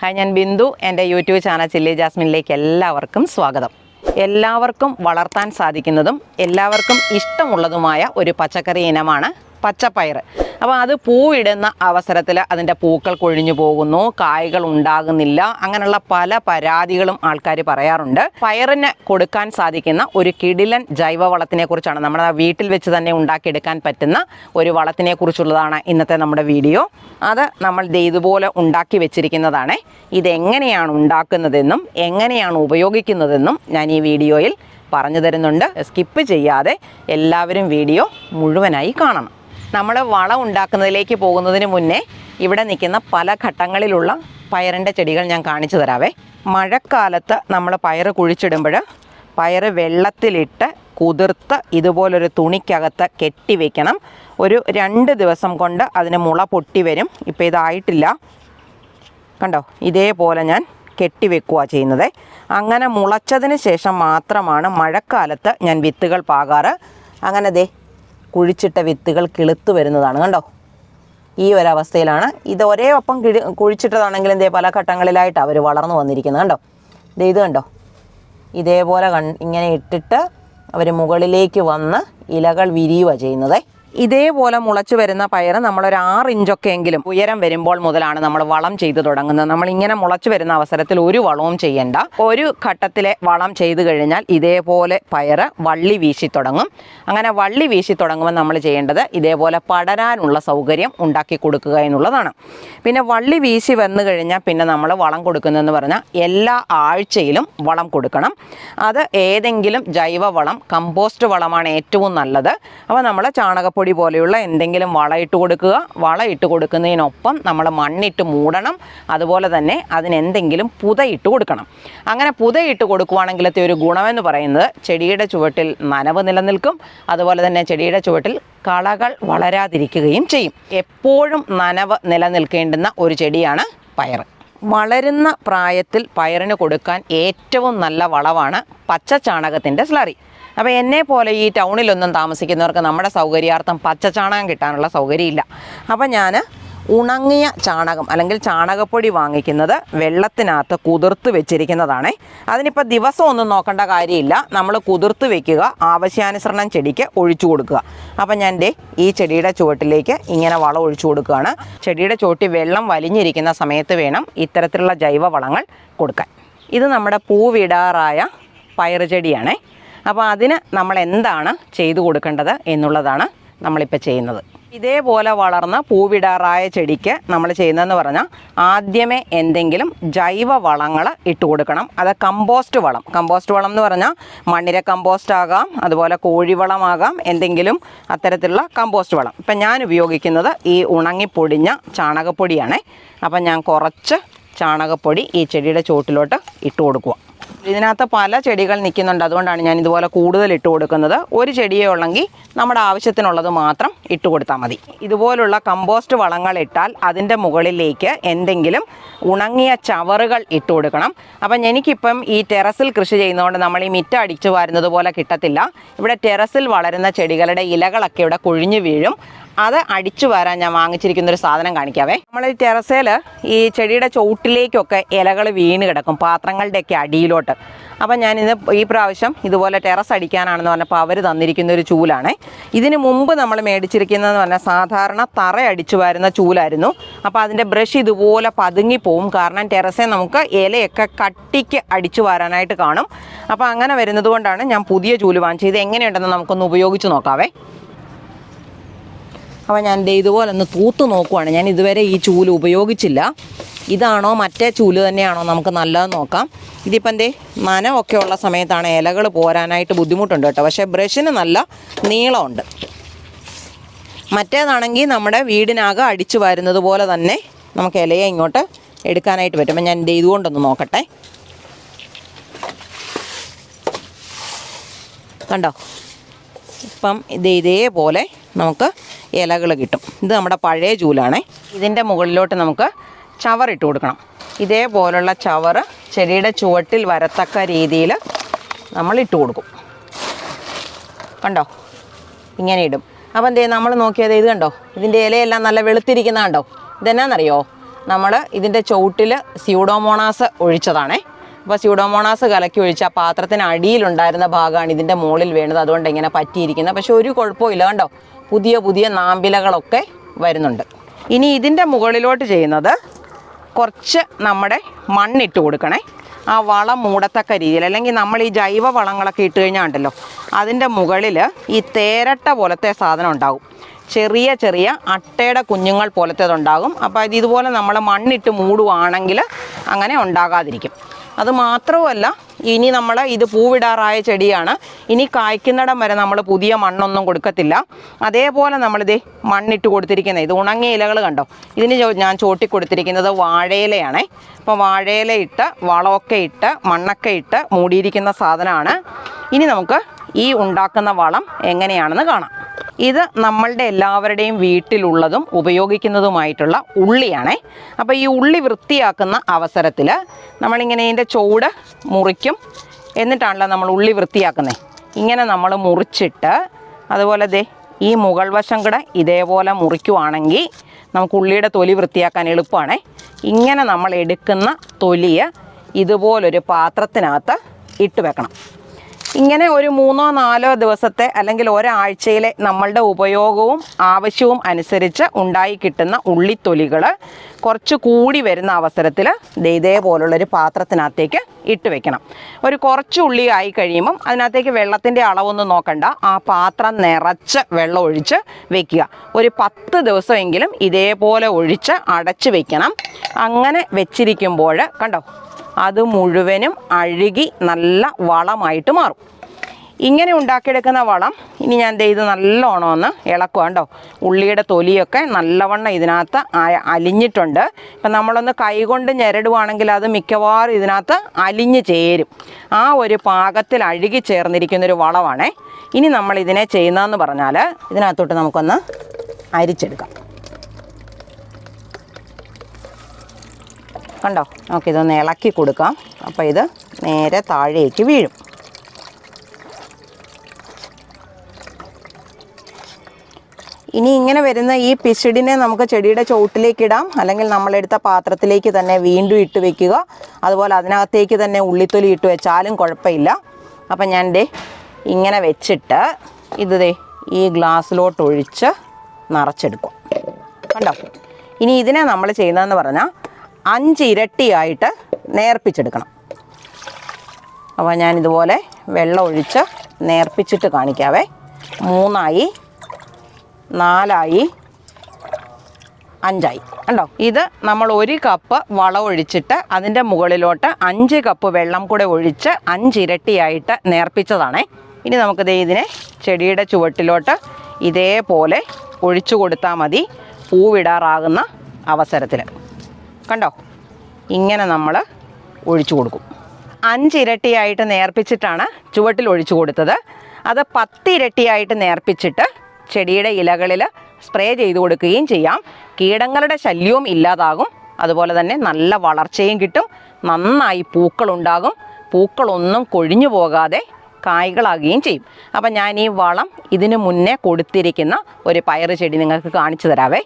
Hi, ഞാൻ ബിന്ദു. എൻ്റെ YouTube channel chilli ജാസ്മിനിലേക്ക് എല്ലാവർക്കും സ്വാഗതം. എല്ലാവർക്കും വളർത്താൻ സാധിക്കുന്നതും എല്ലാവർക്കും ഇഷ്ടമുള്ളതുമായ ഒരു പച്ചക്കറി ഇനമാണ് പച്ചപ്പയർ. അപ്പോൾ അത് പൂവിടുന്ന അവസരത്തിൽ അതിൻ്റെ പൂക്കൾ കൊഴിഞ്ഞു പോകുന്നു, കായ്കൾ ഉണ്ടാകുന്നില്ല, അങ്ങനെയുള്ള പല പരാതികളും ആൾക്കാർ പറയാറുണ്ട്. പയറിന് കൊടുക്കാൻ സാധിക്കുന്ന ഒരു കിടിലൻ ജൈവവളത്തിനെ കുറിച്ചാണ്, നമ്മുടെ വീട്ടിൽ വെച്ച് തന്നെ ഉണ്ടാക്കിയെടുക്കാൻ പറ്റുന്ന ഒരു വളത്തിനെ കുറിച്ചുള്ളതാണ് ഇന്നത്തെ നമ്മുടെ വീഡിയോ. അത് നമ്മൾ ഇതുപോലെ ഉണ്ടാക്കി വെച്ചിരിക്കുന്നതാണ്. ഇതെങ്ങനെയാണ് ഉണ്ടാക്കുന്നതെന്നും എങ്ങനെയാണ് ഉപയോഗിക്കുന്നതെന്നും ഞാൻ ഈ വീഡിയോയിൽ പറഞ്ഞു തരുന്നുണ്ട്. സ്കിപ്പ് ചെയ്യാതെ എല്ലാവരും വീഡിയോ മുഴുവനായി കാണണം. നമ്മൾ വളം ഉണ്ടാക്കുന്നതിലേക്ക് പോകുന്നതിന് മുന്നേ ഇവിടെ നിൽക്കുന്ന പല ഘട്ടങ്ങളിലുള്ള പയറിൻ്റെ ചെടികൾ ഞാൻ കാണിച്ചു തരാവേ. മഴക്കാലത്ത് നമ്മൾ പയർ കുഴിച്ചിടുമ്പോൾ പയർ വെള്ളത്തിലിട്ട് കുതിർത്ത് ഇതുപോലൊരു തുണിക്കകത്ത് കെട്ടി വയ്ക്കണം. ഒരു 2 ദിവസം കൊണ്ട് അതിന് മുള പൊട്ടി വരും. ഇപ്പോൾ ഇതായിട്ടില്ല, കണ്ടോ, ഇതേപോലെ ഞാൻ കെട്ടി വെക്കുക ചെയ്യുന്നത്. അങ്ങനെ മുളച്ചതിന് ശേഷം മാത്രമാണ് മഴക്കാലത്ത് ഞാൻ വിത്തുകൾ പാകാറ്. അങ്ങനെ കുഴിച്ചിട്ട വിത്തുകൾ കിളുത്ത് വരുന്നതാണ്, കണ്ടോ, ഈ ഒരവസ്ഥയിലാണ്. ഇത് ഒരേ ഒപ്പം കുഴിച്ചിട്ടതാണെങ്കിലും പല ഘട്ടങ്ങളിലായിട്ട് അവർ വളർന്നു വന്നിരിക്കുന്നത്, കണ്ടോ. ഇത് കണ്ടോ, ഇതേപോലെ ഇങ്ങനെ ഇട്ടിട്ട് അവർ മുകളിലേക്ക് വന്ന് ഇലകൾ വിരിയുക ചെയ്യുന്നത്. ഇതേപോലെ മുളച്ചു വരുന്ന പയർ നമ്മളൊരു 6 ഇഞ്ചൊക്കെ എങ്കിലും ഉയരം വരുമ്പോൾ മുതലാണ് നമ്മൾ വളം ചെയ്തു തുടങ്ങുന്നത്. നമ്മളിങ്ങനെ മുളച്ചു വരുന്ന അവസരത്തിൽ ഒരു വളവും ചെയ്യണ്ട. ഒരു ഘട്ടത്തിലെ വളം ചെയ്തു കഴിഞ്ഞാൽ ഇതേപോലെ പയർ വള്ളി വീശി തുടങ്ങും. അങ്ങനെ വള്ളി വീശി തുടങ്ങുമ്പോൾ നമ്മൾ ചെയ്യേണ്ടത് ഇതേപോലെ പടരാനുള്ള സൗകര്യം ഉണ്ടാക്കി കൊടുക്കുക എന്നുള്ളതാണ്. പിന്നെ വള്ളി വീശി വന്നു കഴിഞ്ഞാൽ പിന്നെ നമ്മൾ വളം കൊടുക്കുന്നതെന്ന് പറഞ്ഞാൽ എല്ലാ ആഴ്ചയിലും വളം കൊടുക്കണം. അത് ഏതെങ്കിലും ജൈവവളം, കമ്പോസ്റ്റ് വളമാണ് ഏറ്റവും നല്ലത്. അപ്പോൾ നമ്മൾ ചാണകപ്പൊടി പോലെയുള്ള എന്തെങ്കിലും വളം ഇട്ട് കൊടുക്കുക. വളം ഇട്ട് കൊടുക്കുന്നതിനൊപ്പം നമ്മൾ മണ്ണിട്ട് മൂടണം. അതുപോലെ തന്നെ അതിനെന്തെങ്കിലും പുതയിട്ട് കൊടുക്കണം. അങ്ങനെ പുതയിട്ട് കൊടുക്കുകയാണെങ്കിലത്തെ ഒരു ഗുണമെന്ന് പറയുന്നത് ചെടിയുടെ ചുവട്ടിൽ നനവ് നിലനിൽക്കും. അതുപോലെ തന്നെ ചെടിയുടെ ചുവട്ടിൽ കളകൾ വളരാതിരിക്കുകയും ചെയ്യും. എപ്പോഴും നനവ് നിലനിൽക്കേണ്ടുന്ന ഒരു ചെടിയാണ് പയർ. വളരുന്ന പ്രായത്തിൽ പയറിന് കൊടുക്കാൻ ഏറ്റവും നല്ല വളമാണ് പച്ച ചാണകത്തിൻ്റെ സ്ലറി. അപ്പോൾ എന്നെ പോലെ ഈ ടൗണിലൊന്നും താമസിക്കുന്നവർക്ക് നമ്മുടെ സൗകര്യാർത്ഥം പച്ച ചാണകം കിട്ടാനുള്ള സൗകര്യമില്ല. അപ്പോൾ ഞാൻ ഉണങ്ങിയ ചാണകം അല്ലെങ്കിൽ ചാണകപ്പൊടി വാങ്ങിക്കുന്നത് വെള്ളത്തിനകത്ത് കുതിർത്ത് വെച്ചിരിക്കുന്നതാണ്. അതിനിപ്പോൾ ദിവസം ഒന്നും നോക്കേണ്ട കാര്യമില്ല. നമ്മൾ കുതിർത്ത് വെക്കുക, ആവശ്യാനുസരണം ചെടിക്ക് ഒഴിച്ചു കൊടുക്കുക. അപ്പം ഞാൻ ഈ ചെടിയുടെ ചുവട്ടിലേക്ക് ഇങ്ങനെ വളം ഒഴിച്ചു കൊടുക്കുകയാണ്. ചെടിയുടെ ചുവട്ടിൽ വെള്ളം വലിഞ്ഞിരിക്കുന്ന സമയത്ത് വേണം ഇത്തരത്തിലുള്ള ജൈവ വളങ്ങൾ കൊടുക്കാൻ. ഇത് നമ്മുടെ പൂവിടാറായ പയറ് ചെടിയാണേ. അപ്പോൾ അതിന് നമ്മൾ എന്താണ് ചെയ്തു കൊടുക്കേണ്ടത് എന്നുള്ളതാണ് നമ്മളിപ്പോൾ ചെയ്യുന്നത്. ഇതേപോലെ വളർന്ന പൂവിടാറായ ചെടിക്ക് നമ്മൾ ചെയ്യുന്നതെന്ന് പറഞ്ഞാൽ ആദ്യമേ എന്തെങ്കിലും ജൈവ വളങ്ങൾ ഇട്ട് കൊടുക്കണം. അത് കമ്പോസ്റ്റ് വളം എന്ന് പറഞ്ഞാൽ മണ്ണിര കമ്പോസ്റ്റ് ആകാം, അതുപോലെ കോഴിവളമാകാം, എന്തെങ്കിലും അത്തരത്തിലുള്ള കമ്പോസ്റ്റ് വളം. ഇപ്പം ഞാൻ ഉപയോഗിക്കുന്നത് ഈ ഉണങ്ങിപ്പൊടിഞ്ഞ ചാണകപ്പൊടിയാണ്. അപ്പം ഞാൻ കുറച്ച് ചാണകപ്പൊടി ഈ ചെടിയുടെ ചുവട്ടിലോട്ട് ഇട്ട് കൊടുക്കുക. ഇതിനകത്ത് പല ചെടികൾ നിൽക്കുന്നുണ്ട്, അതുകൊണ്ടാണ് ഞാൻ ഇതുപോലെ കൂടുതൽ ഇട്ട് കൊടുക്കുന്നത്. ഒരു ചെടിയേ ഉള്ളെങ്കിൽ നമ്മുടെ ആവശ്യത്തിനുള്ളത് മാത്രം ഇട്ട് കൊടുത്താൽ മതി. ഇതുപോലുള്ള കമ്പോസ്റ്റ് വളങ്ങൾ ഇട്ടാൽ അതിൻ്റെ മുകളിലേക്ക് എന്തെങ്കിലും ഉണങ്ങിയ ചവറുകൾ ഇട്ട് കൊടുക്കണം. അപ്പം എനിക്കിപ്പം ഈ ടെറസിൽ കൃഷി ചെയ്യുന്നതുകൊണ്ട് നമ്മൾ ഈ മിറ്റ അടിച്ചു വാരുന്നത് പോലെ കിട്ടത്തില്ല. ഇവിടെ ടെറസിൽ വളരുന്ന ചെടികളുടെ ഇലകളൊക്കെ ഇവിടെ കൊഴിഞ്ഞു വീഴും. അത് അടിച്ചു വരാൻ ഞാൻ വാങ്ങിച്ചിരിക്കുന്നൊരു സാധനം കാണിക്കാവേ. നമ്മൾ ഈ ടെറസിൽ ഈ ചെടിയുടെ ചുവട്ടിലേക്കൊക്കെ ഇലകൾ വീണ് കിടക്കും, പാത്രങ്ങളുടെയൊക്കെ അടിയിലോട്ട്. അപ്പം ഞാനിത് ഈ പ്രാവശ്യം ഇതുപോലെ ടെറസ് അടിക്കാനാണെന്ന് പറഞ്ഞപ്പോൾ അവർ തന്നിരിക്കുന്നൊരു ചൂലാണ്. ഇതിന് മുമ്പ് നമ്മൾ മേടിച്ചിരിക്കുന്നതെന്ന് പറഞ്ഞാൽ സാധാരണ തറ അടിച്ചു വരുന്ന ചൂലായിരുന്നു. അപ്പോൾ അതിൻ്റെ ബ്രഷ് ഇതുപോലെ പതുങ്ങിപ്പോവും. കാരണം ടെറസെ നമുക്ക് ഇലയൊക്കെ കട്ടിക്ക് അടിച്ചു വരാനായിട്ട് കാണും. അപ്പോൾ അങ്ങനെ വരുന്നത് കൊണ്ടാണ് ഞാൻ പുതിയ ചൂല് വാങ്ങിച്ചത്. ഇത് എങ്ങനെയുണ്ടെന്ന് നമുക്കൊന്ന് ഉപയോഗിച്ച് നോക്കാവേ. അപ്പോൾ ഞാൻ ഇതുപോലെ ഒന്ന് തൂത്ത് നോക്കുവാണ്. ഞാൻ ഇതുവരെ ഈ ചൂല് ഉപയോഗിച്ചില്ല. ഇതാണോ മറ്റേ ചൂല് തന്നെയാണോ നമുക്ക് നല്ലതെന്ന് നോക്കാം. ഇതിപ്പം നനവൊക്കെ ഉള്ള സമയത്താണ് ഇലകൾ പോരാനായിട്ട് ബുദ്ധിമുട്ടുണ്ട് കേട്ടോ. പക്ഷേ ബ്രഷിന് നല്ല നീളമുണ്ട്. മറ്റേതാണെങ്കിൽ നമ്മുടെ വീടിനാകെ അടിച്ചു വരുന്നത് പോലെ തന്നെ നമുക്ക് ഇലയെ ഇങ്ങോട്ട് എടുക്കാനായിട്ട് പറ്റും. അപ്പം ഞാൻ ഇതുകൊണ്ടൊന്ന് നോക്കട്ടെ. കണ്ടോ, ഇപ്പം ഇതേപോലെ നമുക്ക് ഇലകൾ കിട്ടും. ഇത് നമ്മുടെ പഴയ ചൂലാണേ. ഇതിൻ്റെ മുകളിലോട്ട് നമുക്ക് ചവറിട്ട് കൊടുക്കണം. ഇതേപോലുള്ള ചവറ് ചെടിയുടെ ചുവട്ടിൽ വരത്തക്ക രീതിയിൽ നമ്മൾ ഇട്ട് കൊടുക്കും. കണ്ടോ, ഇങ്ങനെ ഇടും. അപ്പം നമ്മൾ നോക്കിയത് ഇത് കണ്ടോ, ഇതിൻ്റെ ഇലയെല്ലാം നല്ല വെളുത്തിരിക്കുന്ന കണ്ടോ. ഇതെന്നാന്നറിയോ, നമ്മൾ ഇതിൻ്റെ ചുവട്ടിൽ സ്യൂഡോമോണാസ് ഒഴിച്ചതാണേ. അപ്പോൾ സ്യൂഡോമോണാസ് കലക്കി ഒഴിച്ച ആ പാത്രത്തിന് അടിയിലുണ്ടായിരുന്ന ഭാഗമാണ് ഇതിൻ്റെ മുകളിൽ വീണത്. അതുകൊണ്ട് ഇങ്ങനെ പറ്റിയിരിക്കുന്നത്. പക്ഷെ ഒരു കുഴപ്പമില്ല, കണ്ടോ, പുതിയ പുതിയ നാമ്പിലകളൊക്കെ വരുന്നുണ്ട്. ഇനി ഇതിൻ്റെ മുകളിലോട്ട് ചെയ്യുന്നത് കുറച്ച് നമ്മുടെ മണ്ണിട്ട് കൊടുക്കണേ. ആ വളം മൂടത്തക്ക രീതിയിൽ, അല്ലെങ്കിൽ നമ്മൾ ഈ ജൈവ വളങ്ങളൊക്കെ ഇട്ട് കഴിഞ്ഞാൽ ഉണ്ടല്ലോ, അതിൻ്റെ മുകളിൽ ഈ തേരട്ട പോലത്തെ സാധനം ഉണ്ടാകും. ചെറിയ ചെറിയ അട്ടയുടെ കുഞ്ഞുങ്ങൾ പോലത്തേതുണ്ടാകും. അപ്പോൾ ഇതുപോലെ നമ്മൾ മണ്ണിട്ട് മൂടുവാണെങ്കിൽ അങ്ങനെ ഉണ്ടാകാതിരിക്കും. അതുമാത്രമല്ല, ഇനി നമ്മൾ ഇത് പൂവിടാറായ ചെടിയാണ്. ഇനി കായ്ക്കുന്നിടം വരെ നമ്മൾ പുതിയ മണ്ണൊന്നും കൊടുക്കത്തില്ല. അതേപോലെ നമ്മളിത് മണ്ണിട്ട് കൊടുത്തിരിക്കുന്നത്, ഇത് ഉണങ്ങിയ ഇലകൾ കണ്ടോ, ഇതിന് ഞാൻ ചോട്ടി കൊടുത്തിരിക്കുന്നത് വാഴയിലയാണേ. അപ്പോൾ വാഴയില ഇട്ട് വളമൊക്കെ ഇട്ട് മണ്ണൊക്കെ ഇട്ട് മൂടിയിരിക്കുന്ന സാധനമാണ്. ഇനി നമുക്ക് ഈ ഉണ്ടാക്കുന്ന വളം എങ്ങനെയാണെന്ന് കാണാം. ഇത് നമ്മളുടെ എല്ലാവരുടെയും വീട്ടിലുള്ളതും ഉപയോഗിക്കുന്നതുമായിട്ടുള്ള ഉള്ളിയാണേ. അപ്പോൾ ഈ ഉള്ളി വൃത്തിയാക്കുന്ന അവസരത്തിൽ നമ്മളിങ്ങനെ ഇതിൻ്റെ ചുവട് മുറിക്കും. എന്നിട്ടാണല്ലോ നമ്മൾ ഉള്ളി വൃത്തിയാക്കുന്നത്. ഇങ്ങനെ നമ്മൾ മുറിച്ചിട്ട് അതുപോലെ ഈ മുകൾ വശം കൂടെ ഇതേപോലെ മുറിക്കുവാണെങ്കിൽ നമുക്ക് ഉള്ളിയുടെ തൊലി വൃത്തിയാക്കാൻ എളുപ്പമാണേ. ഇങ്ങനെ നമ്മൾ എടുക്കുന്ന തൊലിയെ ഇതുപോലൊരു പാത്രത്തിനകത്ത് ഇട്ട് വെക്കണം. ഇങ്ങനെ ഒരു 3-4 ദിവസത്തെ അല്ലെങ്കിൽ ഒരാഴ്ചയിലെ നമ്മളുടെ ഉപയോഗവും ആവശ്യവും അനുസരിച്ച് ഉണ്ടായി കിട്ടുന്ന ഉള്ളിത്തൊലികൾ കുറച്ച് കൂടി വരുന്ന അവസരത്തിൽ ഇതേപോലുള്ളൊരു പാത്രത്തിനകത്തേക്ക് ഇട്ട് വെക്കണം. ഒരു കുറച്ച് ഉള്ളി ആയി കഴിയുമ്പം അതിനകത്തേക്ക് വെള്ളത്തിൻ്റെ അളവൊന്നും നോക്കണ്ട, ആ പാത്രം നിറച്ച് വെള്ളം ഒഴിച്ച് വെക്കുക. ഒരു 10 ദിവസമെങ്കിലും ഇതേപോലെ ഒഴിച്ച് അടച്ച് വെക്കണം. അങ്ങനെ വെച്ചിരിക്കുമ്പോൾ കണ്ടോ, അത് മുഴുവനും അഴുകി നല്ല വളമായിട്ട് മാറും. ഇങ്ങനെ ഉണ്ടാക്കിയെടുക്കുന്ന വളം ഇനി ഞാൻ ഇത് നല്ലോണം ഒന്ന് ഇളക്കുക. കണ്ടോ, ഉള്ളിയുടെ തൊലിയൊക്കെ നല്ലവണ്ണം ഇതിനകത്ത് അലിഞ്ഞിട്ടുണ്ട്. ഇപ്പം നമ്മളൊന്ന് കൈകൊണ്ട് ഞെരടുവാണെങ്കിൽ അത് മിക്കവാറും ഇതിനകത്ത് അലിഞ്ഞ് ചേരും. ആ ഒരു പാകത്തിൽ അഴുകി ചേർന്നിരിക്കുന്നൊരു വളമാണേ. ഇനി നമ്മൾ ഇതിനെ ചെയ്യുന്നതെന്ന് പറഞ്ഞാൽ ഇതിനകത്തോട്ട് നമുക്കൊന്ന് അരിച്ചെടുക്കാം. കണ്ടോ, നമുക്കിതൊന്ന് ഇളക്കി കൊടുക്കാം. അപ്പോൾ ഇത് നേരെ താഴേക്ക് വീഴും. ഇനി ഇങ്ങനെ വരുന്ന ഈ പിശിടിനെ നമുക്ക് ചെടിയുടെ ചുവട്ടിലേക്ക് ഇടാം, അല്ലെങ്കിൽ നമ്മളെടുത്ത പാത്രത്തിലേക്ക് തന്നെ വീണ്ടും ഇട്ട് വെക്കുക. അതുപോലെ അതിനകത്തേക്ക് തന്നെ ഉള്ളിത്തൊലി ഇട്ട് വെച്ചാലും കുഴപ്പമില്ല. അപ്പം ഞാൻ ഇങ്ങനെ വെച്ചിട്ട് ഇത് ഈ ഗ്ലാസ്സിലോട്ട് ഒഴിച്ച് നിറച്ചെടുക്കും. കണ്ടോ, ഇനി ഇതിനെ നമ്മൾ ചെയ്യുന്നതെന്ന് പറഞ്ഞാൽ 5 ഇരട്ടിയായിട്ട് നേർപ്പിച്ചെടുക്കണം. അപ്പോൾ ഞാനിതുപോലെ വെള്ളം ഒഴിച്ച് നേർപ്പിച്ചിട്ട് കാണിക്കാവേ. 3 ആയി, 4 ആയി, 5 ആയി. കണ്ടോ, ഇത് നമ്മൾ 1 കപ്പ് വളം ഒഴിച്ചിട്ട് അതിൻ്റെ മുകളിലോട്ട് 5 കപ്പ് വെള്ളം കൂടെ ഒഴിച്ച് 5 ഇരട്ടിയായിട്ട് നേർപ്പിച്ചതാണേ. ഇനി നമുക്ക് ഇതിനെ ചെടിയുടെ ചുവട്ടിലോട്ട് ഇതേപോലെ ഒഴിച്ചു കൊടുത്താൽ മതി പൂവിടാറാകുന്ന അവസരത്തിൽ. കണ്ടോ, ഇങ്ങനെ നമ്മൾ ഒഴിച്ചു കൊടുക്കും. 5 ഇരട്ടിയായിട്ട് നേർപ്പിച്ചിട്ടാണ് ചുവട്ടിൽ ഒഴിച്ചു കൊടുത്തത്. അത് 10 ഇരട്ടിയായിട്ട് നേർപ്പിച്ചിട്ട് ചെടിയുടെ ഇലകളിൽ സ്പ്രേ ചെയ്ത് കൊടുക്കുകയും ചെയ്യാം. കീടങ്ങളുടെ ശല്യവും ഇല്ലാതാകും. അതുപോലെ തന്നെ നല്ല വളർച്ചയും കിട്ടും. നന്നായി പൂക്കളുണ്ടാകും. പൂക്കളൊന്നും കൊഴിഞ്ഞു പോകാതെ കായ്കളാകുകയും ചെയ്യും. അപ്പം ഞാൻ ഈ വളം ഇതിനു മുന്നേ കൊടുത്തിരിക്കുന്ന ഒരു പയറ് ചെടി നിങ്ങൾക്ക് കാണിച്ചു തരാവേ.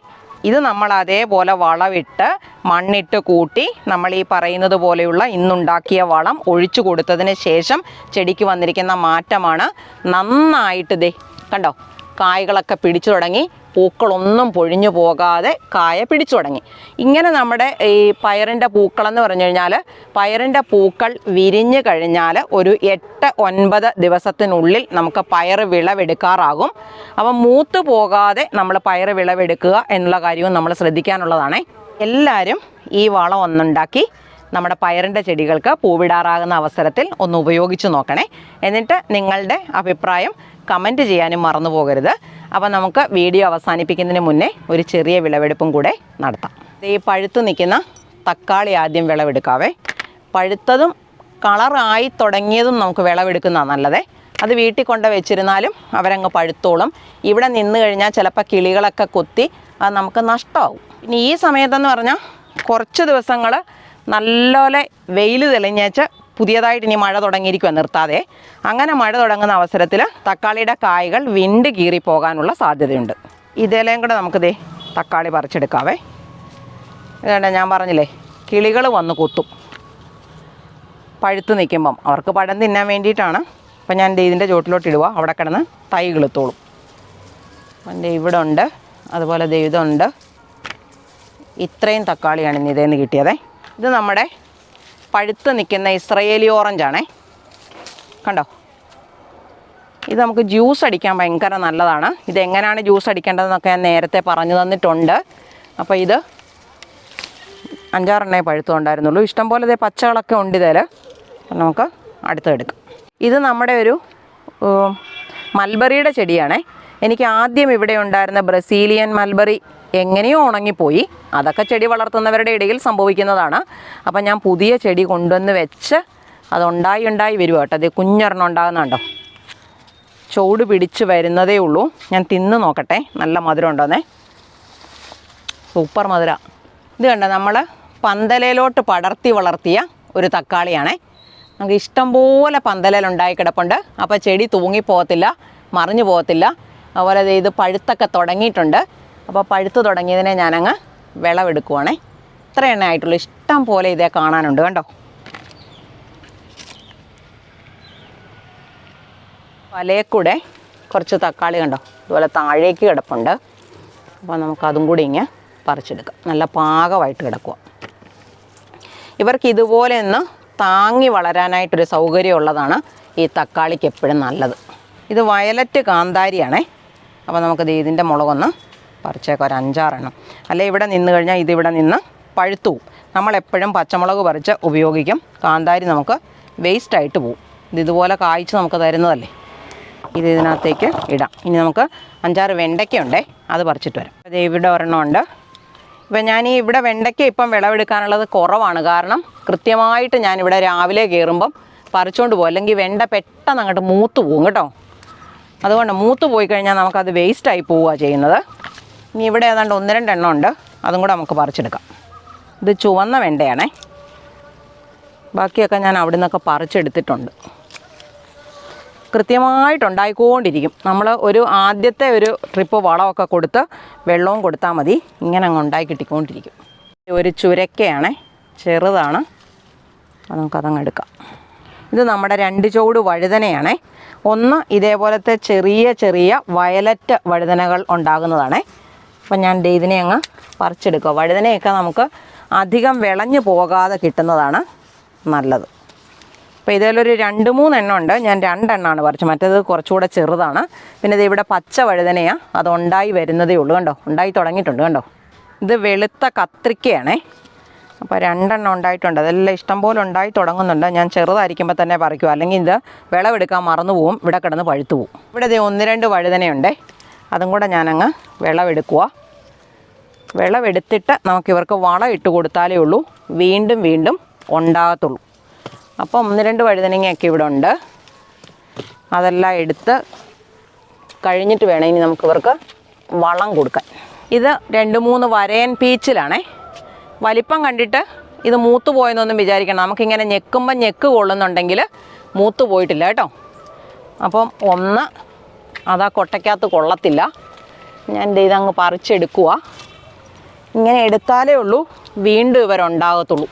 ഇത് നമ്മൾ അതേപോലെ വളമിട്ട് മണ്ണിട്ട് കൂട്ടി നമ്മൾ ഈ പറയുന്നത് പോലെയുള്ള ഇന്നുണ്ടാക്കിയ വളം ഒഴിച്ചു കൊടുത്തതിന് ശേഷം ചെടിക്ക് വന്നിരിക്കുന്ന മാറ്റമാണ്. നന്നായിട്ട് കണ്ടോ, കായ്കളൊക്കെ പിടിച്ചു തുടങ്ങി. പൂക്കളൊന്നും പൊഴിഞ്ഞു പോകാതെ കായ പിടിച്ചു തുടങ്ങി. ഇങ്ങനെ നമ്മുടെ ഈ പയറിൻ്റെ പൂക്കളെന്ന് പറഞ്ഞു കഴിഞ്ഞാൽ, പയറിൻ്റെ പൂക്കൾ വിരിഞ്ഞു കഴിഞ്ഞാൽ ഒരു 8-9 ദിവസത്തിനുള്ളിൽ നമുക്ക് പയർ വിളവെടുക്കാറാകും. അപ്പം മൂത്ത് പോകാതെ നമ്മൾ പയർ വിളവെടുക്കുക എന്നുള്ള കാര്യവും നമ്മൾ ശ്രദ്ധിക്കാനുള്ളതാണ്. എല്ലാവരും ഈ വളം ഒന്നുണ്ടാക്കി നമ്മുടെ പയറിൻ്റെ ചെടികൾക്ക് പൂവിടാറാകുന്ന അവസരത്തിൽ ഒന്ന് ഉപയോഗിച്ച് നോക്കണേ. എന്നിട്ട് നിങ്ങളുടെ അഭിപ്രായം കമൻറ്റ് ചെയ്യാനും മറന്നു പോകരുത്. അപ്പോൾ നമുക്ക് വീഡിയോ അവസാനിപ്പിക്കുന്നതിന് മുന്നേ ഒരു ചെറിയ വിളവെടുപ്പും കൂടെ നടത്താം. ഈ പഴുത്ത് നിൽക്കുന്ന തക്കാളി ആദ്യം വിളവെടുക്കാവേ. പഴുത്തതും കളറായി തുടങ്ങിയതും നമുക്ക് വിളവെടുക്കുന്നതാണ് നല്ലത്. അത് വീട്ടിൽ കൊണ്ട് വെച്ചിരുന്നാലും അവരങ്ങ് പഴുത്തോളും. ഇവിടെ നിന്ന് കഴിഞ്ഞാൽ ചിലപ്പോൾ കിളികളൊക്കെ കൊത്തി അത് നമുക്ക് നഷ്ടമാവും. ഇനി ഈ സമയത്തെന്ന് പറഞ്ഞാൽ കുറച്ച് ദിവസങ്ങൾ നല്ലപോലെ വെയിൽ തെളിഞ്ഞേച്ച് പുതിയതായിട്ട് ഇനി മഴ തുടങ്ങിയിരിക്കുക നിർത്താതെ. അങ്ങനെ മഴ തുടങ്ങുന്ന അവസരത്തിൽ തക്കാളിയുടെ കായ്കൾ വിണ്ട് കീറിപ്പോകാനുള്ള സാധ്യതയുണ്ട്. ഇതേലേയും കൂടെ നമുക്ക് തക്കാളി പറിച്ചെടുക്കാവേ. ഇതുകൊണ്ട് ഞാൻ പറഞ്ഞില്ലേ, കിളികൾ വന്ന് കൊത്തും പഴുത്ത് നിൽക്കുമ്പം. അവർക്ക് പഴം തിന്നാൻ വേണ്ടിയിട്ടാണ്. അപ്പം ഞാൻ ഇതിൻ്റെ ചോട്ടിലോട്ട് ഇടുക, അവിടെ കിടന്ന് തൈ കിളുത്തോളും. എൻ്റെ ഇവിടെ ഉണ്ട്, അതുപോലെ ഇതുണ്ട്. ഇത്രയും തക്കാളിയാണ് ഇന്ന് ഇതേന്ന് കിട്ടിയത്. ഇത് നമ്മുടെ പഴുത്ത് നിൽക്കുന്ന ഇസ്രയേലി ഓറഞ്ചാണേ, കണ്ടോ. ഇത് നമുക്ക് ജ്യൂസ് അടിക്കാൻ ഭയങ്കര നല്ലതാണ്. ഇതെങ്ങനെയാണ് ജ്യൂസ് അടിക്കേണ്ടതെന്നൊക്കെ ഞാൻ നേരത്തെ പറഞ്ഞു തന്നിട്ടുണ്ട്. അപ്പോൾ ഇത് 5-6 പഴുത്തുണ്ടായിരുന്നുള്ളൂ. ഇഷ്ടംപോലെ ഇതേ പച്ചകളൊക്കെ ഉണ്ട് ഇതിൽ. നമുക്ക് അടുത്തെടുക്കാം. ഇത് നമ്മുടെ ഒരു മൽബറിയുടെ ചെടിയാണേ. എനിക്ക് ആദ്യം ഇവിടെ ഉണ്ടായിരുന്ന ബ്രസീലിയൻ മൽബറി എങ്ങനെയോ ഉണങ്ങിപ്പോയി. അതൊക്കെ ചെടി വളർത്തുന്നവരുടെ ഇടയിൽ സംഭവിക്കുന്നതാണ്. അപ്പം ഞാൻ പുതിയ ചെടി കൊണ്ടുവന്ന് വെച്ച് അതുണ്ടായി വരും കേട്ടോ. അത് കുഞ്ഞൊരെണ്ണം ഉണ്ടാകുന്നുണ്ടോ, ചൂട് പിടിച്ച് വരുന്നതേ ഉള്ളൂ. ഞാൻ തിന്ന് നോക്കട്ടെ, നല്ല മധുരം ഉണ്ടോന്നേ. സൂപ്പർ മധുര. ഇത് കണ്ടോ, നമ്മൾ പന്തലയിലോട്ട് പടർത്തി വളർത്തിയ ഒരു തക്കാളിയാണേ. നമുക്ക് ഇഷ്ടം പോലെ പന്തലുണ്ടായി കിടപ്പുണ്ട്. അപ്പോൾ ചെടി തൂങ്ങിപ്പോകത്തില്ല, മറിഞ്ഞു പോകത്തില്ല. അതുപോലെ ഇത് പഴുത്തൊക്കെ തുടങ്ങിയിട്ടുണ്ട്. അപ്പോൾ പഴുത്ത് തുടങ്ങിയതിനെ ഞാനങ്ങ് വിളവെടുക്കുവാണേ. ഇത്ര എണ്ണ ആയിട്ടുള്ളൂ. ഇഷ്ടം പോലെ ഇതേ കാണാനുണ്ട് കണ്ടോ. വലയെക്കൂടെ കുറച്ച് തക്കാളി കണ്ടോ ഇതുപോലെ താഴേക്ക് കിടപ്പുണ്ട്. അപ്പോൾ നമുക്കതും കൂടി ഇങ്ങനെ പറിച്ചെടുക്കാം. നല്ല പാകമായിട്ട് കിടക്കുക. ഇവർക്ക് ഇതുപോലെ ഒന്ന് താങ്ങി വളരാനായിട്ടൊരു സൗകര്യമുള്ളതാണ് ഈ തക്കാളിക്ക് എപ്പോഴും നല്ലത്. ഇത് വയലറ്റ് കാന്താരിയാണേ. അപ്പോൾ നമുക്കത് ഇതിൻ്റെ മുളകൊന്ന് പറിച്ചേക്കാം, ഒരു 5-6 എണ്ണം. അല്ലെ ഇവിടെ നിന്ന് കഴിഞ്ഞാൽ ഇതിവിടെ നിന്ന് പഴുത്തു പോവും. നമ്മളെപ്പോഴും പച്ചമുളക് പറിച്ച് ഉപയോഗിക്കും. കാന്താരി നമുക്ക് വേസ്റ്റായിട്ട് പോവും. ഇതുപോലെ കായ്ച്ച് നമുക്ക് തരുന്നതല്ലേ. ഇത് ഇതിനകത്തേക്ക് ഇടാം. ഇനി നമുക്ക് 5-6 വെണ്ടയ്ക്കയുണ്ടേ, അത് പറിച്ചിട്ട് വരാം. അത് ഇവിടെ ഒരെണ്ണമുണ്ട്. ഇപ്പം ഞാൻ ഇവിടെ വെണ്ടയ്ക്ക ഇപ്പം വിളവെടുക്കാനുള്ളത് കുറവാണ്. കാരണം കൃത്യമായിട്ട് ഞാനിവിടെ രാവിലെ കയറുമ്പം പറിച്ചുകൊണ്ട് പോകും. അല്ലെങ്കിൽ വെണ്ട പെട്ടെന്ന് അങ്ങോട്ട് മൂത്ത് പോകും കേട്ടോ. അതുകൊണ്ട് മൂത്ത് പോയി കഴിഞ്ഞാൽ നമുക്കത് വേസ്റ്റായി പോവുക ചെയ്യുന്നത്. ഇനി ഇവിടെ ഏതാണ്ട് 1-2 എണ്ണം ഉണ്ട്, അതും കൂടെ നമുക്ക് പറിച്ചെടുക്കാം. ഇത് ചുവന്ന വെണ്ടയാണേ. ബാക്കിയൊക്കെ ഞാൻ അവിടെ നിന്നൊക്കെ പറിച്ചെടുത്തിട്ടുണ്ട്. കൃത്യമായിട്ടുണ്ടായിക്കൊണ്ടിരിക്കും. നമ്മൾ ആദ്യത്തെ ഒരു ട്രിപ്പ് വളമൊക്കെ കൊടുത്ത് വെള്ളവും കൊടുത്താൽ മതി. ഇങ്ങനെ അങ്ങ് ഉണ്ടായി കിട്ടിക്കൊണ്ടിരിക്കും. ഒരു ചുരക്കയാണേ, ചെറുതാണ്. അത് നമുക്കതങ്ങ് എടുക്കാം. ഇത് നമ്മുടെ 2 ചുവട് വഴുതനയാണേ. ഒന്ന് ഇതേപോലത്തെ ചെറിയ ചെറിയ വയലറ്റ് വഴുതനകൾ ഉണ്ടാകുന്നതാണേ. അപ്പം ഞാൻ ഇതിനെ അങ്ങ് പറിച്ചെടുക്കുക. വഴുതനയൊക്കെ നമുക്ക് അധികം വിളഞ്ഞു പോകാതെ കിട്ടുന്നതാണ് നല്ലത്. അപ്പോൾ ഇതിലൊരു 2-3 എണ്ണം ഉണ്ട്. ഞാൻ 2 എണ്ണമാണ് പറിച്ചത്, മറ്റേത് കുറച്ചുകൂടെ ചെറുതാണ്. പിന്നെ ഇത് ഇവിടെ പച്ച വഴുതനയാണ്, അത് ഉണ്ടായി വരുന്നതേ ഉള്ളൂ കണ്ടോ, ഉണ്ടായി തുടങ്ങിയിട്ടുണ്ട് കണ്ടോ. ഇത് വെളുത്ത കത്രിക്കയാണേ. അപ്പോൾ 2 എണ്ണം ഉണ്ടായിട്ടുണ്ട്. അതെല്ലാം ഇഷ്ടം പോലെ ഉണ്ടായി തുടങ്ങുന്നുണ്ട്. ഞാൻ ചെറുതായിരിക്കുമ്പോൾ തന്നെ പറിക്കും, അല്ലെങ്കിൽ ഇത് വിളവെടുക്കാൻ മറന്നു പോവും, ഇവിടെ കിടന്ന് പഴുത്തു പോവും. ഇവിടെ ഇത് 1-2 വഴുതനയുണ്ടേ, അതും കൂടെ ഞാനങ്ങ് വിളവെടുക്കുക. വിളവെടുത്തിട്ട് നമുക്കിവർക്ക് വളം ഇട്ട് കൊടുത്താലേ ഉള്ളൂ വീണ്ടും വീണ്ടും ഉണ്ടാകത്തുള്ളൂ. അപ്പോൾ 1-2 വഴുതനങ്ങയൊക്കെ ഇവിടെ ഉണ്ട്. അതെല്ലാം എടുത്ത് കഴിഞ്ഞിട്ട് വേണം ഇനി നമുക്കിവർക്ക് വളം കൊടുക്കാൻ. ഇത് 2-3 വരയൻ പീച്ചിലാണേ. വലിപ്പം കണ്ടിട്ട് ഇത് മൂത്ത് പോയെന്നൊന്നും വിചാരിക്കണം. നമുക്കിങ്ങനെ ഞെക്കുമ്പം ഞെക്ക് കൊള്ളുന്നുണ്ടെങ്കിൽ മൂത്ത് പോയിട്ടില്ല കേട്ടോ. അപ്പം അതാ കൊട്ടയ്ക്കകത്ത് കൊള്ളത്തില്ല. ഞാൻ ഇതങ്ങ് പറിച്ചെടുക്കുക. ഇങ്ങനെ എടുത്താലേ ഉള്ളൂ വീണ്ടും ഇവരുണ്ടാകത്തുള്ളൂ.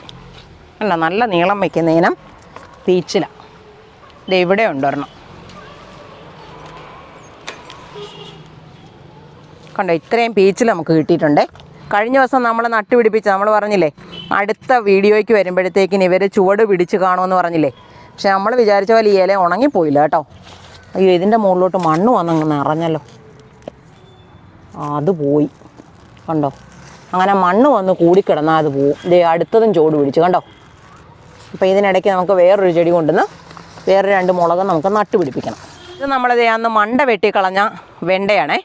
അല്ല, നല്ല നീളം വയ്ക്കുന്ന ഇനം പീച്ചിലാണ്. ഇത് ഇവിടെ ഉണ്ടൊരെണ്ണം കണ്ടോ. ഇത്രയും പീച്ചിൽ നമുക്ക് കിട്ടിയിട്ടുണ്ടേ. കഴിഞ്ഞ ദിവസം നമ്മൾ നട്ടുപിടിപ്പിച്ച, നമ്മൾ പറഞ്ഞില്ലേ അടുത്ത വീഡിയോയ്ക്ക് വരുമ്പോഴത്തേക്കിന് ഇവർ ചുവട് പിടിച്ച് കാണുമെന്ന് പറഞ്ഞില്ലേ. പക്ഷെ നമ്മൾ വിചാരിച്ച പോലെ ഈ ഇല ഉണങ്ങിപ്പോയില്ല കേട്ടോ. അയ്യോ, ഇതിൻ്റെ മുകളിലോട്ട് മണ്ണ് വന്നങ്ങ് നിറഞ്ഞല്ലോ. അത് പോയി കണ്ടോ. അങ്ങനെ മണ്ണ് വന്ന് കൂടിക്കിടന്നാൽ അത് പോവും. ഇതേ അടുത്തതും ചുവട് പിടിച്ച് കണ്ടോ. അപ്പോൾ ഇതിനിടയ്ക്ക് നമുക്ക് വേറൊരു ചെടി കൊണ്ടുവന്ന് വേറെ 2 മുളക് നമുക്ക് നട്ടുപിടിപ്പിക്കണം. ഇത് നമ്മളിത് അന്ന് മണ്ട വെട്ടിക്കളഞ്ഞ വെണ്ടയാണേ.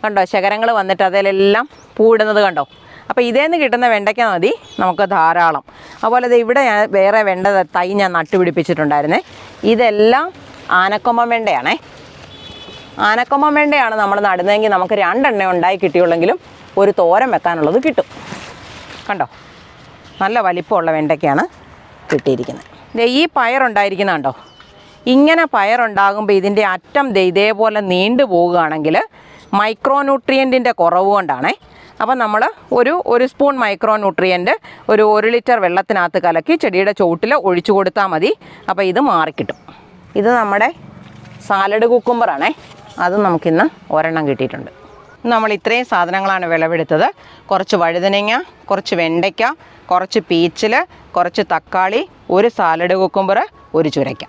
കണ്ടോ, ശകരങ്ങൾ വന്നിട്ട് അതിലെല്ലാം പൂവിടുന്നത് കണ്ടോ. അപ്പോൾ ഇതേന്ന് കിട്ടുന്ന വെണ്ടയ്ക്ക മതി നമുക്ക് ധാരാളം. അതുപോലെ ഇത് ഇവിടെ ഞാൻ വേറെ വെണ്ട തൈ ഞാൻ നട്ടുപിടിപ്പിച്ചിട്ടുണ്ടായിരുന്നേ. ഇതെല്ലാം ആനക്കൊമ്പൻ വെണ്ടയാണേ. ആനക്കൊമ്പൻ വെണ്ടയാണ് നമ്മൾ നടുന്നതെങ്കിൽ നമുക്ക് 2 എണ്ണ ഉണ്ടായി കിട്ടിയുള്ളെങ്കിലും ഒരു തോരൻ വെക്കാനുള്ളത് കിട്ടും. കണ്ടോ, നല്ല വലിപ്പമുള്ള വെണ്ടയ്ക്കാണ് കിട്ടിയിരിക്കുന്നത്. ഈ പയറുണ്ടായിരിക്കുന്ന കണ്ടോ. ഇങ്ങനെ പയറുണ്ടാകുമ്പോൾ ഇതിൻ്റെ അറ്റം ഇതേപോലെ നീണ്ടു പോവുകയാണെങ്കിൽ മൈക്രോ ന്യൂട്രിയൻറ്റിൻ്റെ കുറവ് കൊണ്ടാണേ. അപ്പം നമ്മൾ ഒരു സ്പൂൺ മൈക്രോ ന്യൂട്രിയൻ്റ് ഒരു 1 ലിറ്റർ വെള്ളത്തിനകത്ത് കലക്കി ചെടിയുടെ ചുവട്ടിൽ ഒഴിച്ചു കൊടുത്താൽ മതി. അപ്പോൾ ഇത് മാറിക്കിട്ടും. ഇത് നമ്മുടെ സാലഡ് കുക്കുംബറാണേ. അത് നമുക്കിന്ന് ഒരെണ്ണം കിട്ടിയിട്ടുണ്ട്. നമ്മൾ ഇത്രയും സാധനങ്ങളാണ് വിളവെടുത്തത്. കുറച്ച് വഴുതനങ്ങ, കുറച്ച് വെണ്ടയ്ക്ക, കുറച്ച് പീച്ചിൽ, കുറച്ച് തക്കാളി, ഒരു സാലഡ് കുക്കുംബർ, ഒരു ചുരയ്ക്ക.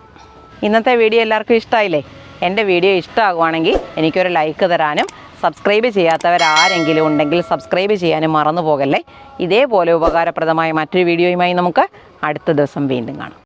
ഇന്നത്തെ വീഡിയോ എല്ലാവർക്കും ഇഷ്ടമായില്ലേ? എൻ്റെ വീഡിയോ ഇഷ്ടമാകുവാണെങ്കിൽ എനിക്കൊരു ലൈക്ക് തരാനും സബ്സ്ക്രൈബ് ചെയ്യാത്തവരാരെങ്കിലും ഉണ്ടെങ്കിൽ സബ്സ്ക്രൈബ് ചെയ്യാനും മറന്നു പോകല്ലേ. ഇതേപോലെ ഉപകാരപ്രദമായ മറ്റൊരു വീഡിയോയുമായി നമുക്ക് അടുത്ത ദിവസം വീണ്ടും കാണാം.